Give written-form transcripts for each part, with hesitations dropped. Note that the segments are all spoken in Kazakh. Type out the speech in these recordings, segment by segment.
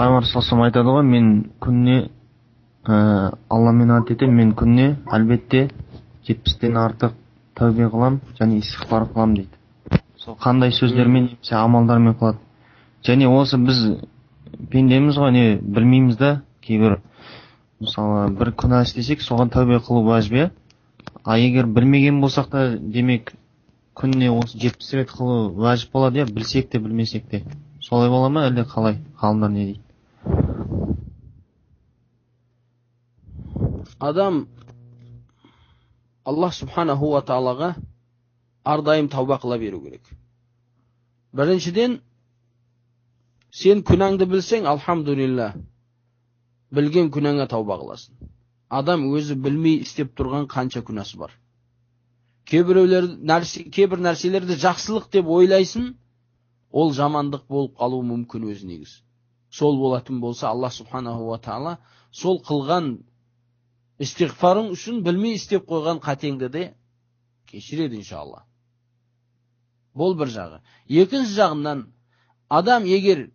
Пайғамбар саллаллаху айтады ғой, мен күніне Алламен ант етемін, мен күніне әлбетте 70-тен артық тәубе қылам және истиғфар қылам дейді. Сол қандай сөздермен немесе амалдармен қылады. Және осы біз пендеміз ғой, не білмейміз да, кейбір мысалы бір күнә істесек, соған тәубе қылу важып. А егер білмеген болсақ та, демек күніне осы 70 рет қылу важып болады, білсек те білмесек те. Солай бола ма, әлде қалай? Ғалымдар не дейді? Адам Аллах субханаху ва таалаға ардайым тауба қыла беру керек. Біріншіден, сен күнәңді білсең, алхамдулилла, білген күнәңа тауба қыласың. Адам өзі білмей істеп тұрған қанша күнәсі бар. Кейбір нәрселерді жақсылық деп ойлайсың, ол жамандық болып қалуы мүмкін өз негіз. Сол болатын болса, Аллах субханаху ва таала сол қылған истиғфарың үшін білмей істеп қойған қатеңді де кешіреді иншалла. Бұл бір жағы. Екінші жағынан, адам егер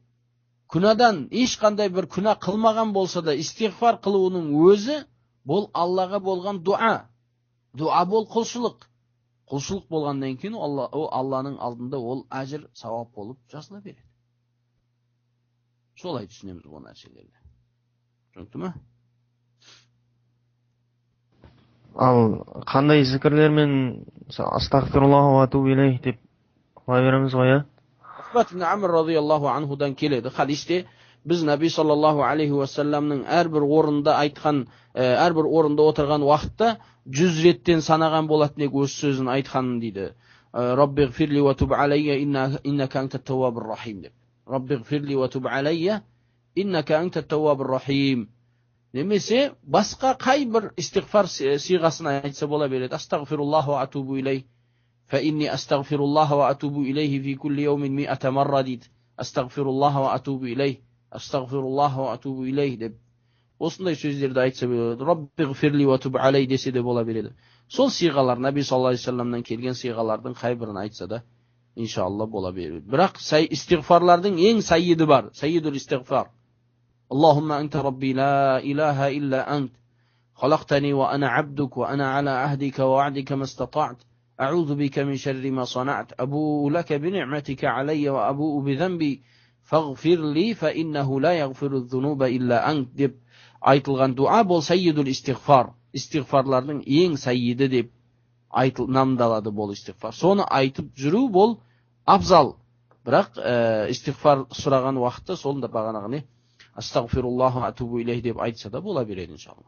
күнәдан ешқандай бір күнә қылмаған болса да, истиғфар қылуының өзі бұл Аллаға болған дуа. Дуа бол құлшылық. Құлшылық болғаннан кейін Алланың алдында ол әжір, сауап болып жазыла береді. Солай түсінеміз бұл нәрселерді. Түсінікті ме? Ал қандай зікірлермен астағфируллах ва атубу илейх деп қыла береміз ғой? Уқбат ибн Амр радияллаху анхудан келеді. Хадисте біз Наби саллаллаху алейхи уассаламның әрбір орында айтқан, әрбір орында отырған уақытта 100 реттен санаған болатын ек өз сөзін айтқанын дейді. Раббиғфирли ва туб алейя иннака анта тауабур рахим деп. Раббиғфирли ва туб алейя иннака анта тауабур рахим. Немесе басқа қай бір истиғфар сиғасын айтса бола береді. Астағфируллах ва атубу илейх. فإني أستغفر الله وأتوب إليه في كل يوم 100 مرة ديد. أستغفر الله وأتوب إليه. أستغفر الله وأتوب إليه деп. Осындай сөздерді айтса болады. Раббиғфирли ва туб алей десе де бола береді. Сол сиғалар, Наби саллаллаху алейхи вассаламнан келген сиғалардың қай бірін айтса да, иншалла бола береді. Бірақ истиғфарлардың ең сайиді бар. Сайидул истиғфар. Аллахумма анта рабби ла илаха илля ант. Халақтани ва ана абдук ва ана ала ахдика ва вa'дика мастатa'т. أعوذ بك من شر ما صنعت أبوء لك بنعمتك علي وأبوء بذنبي فاغفر لي فإنه لا يغفر الذنوب إلا أنت деп айтылған дуа бұл сайидул истиғфар. Истиғфарлардың ең сайиді деп намдалады бұл истиғфар. Соны айтып жүру бұл абзал. Бірақ истиғфар сұраған уақытта сонда бағанағы не? Астағфируллаху атубу илейх деп айтса да бола береді иншалла.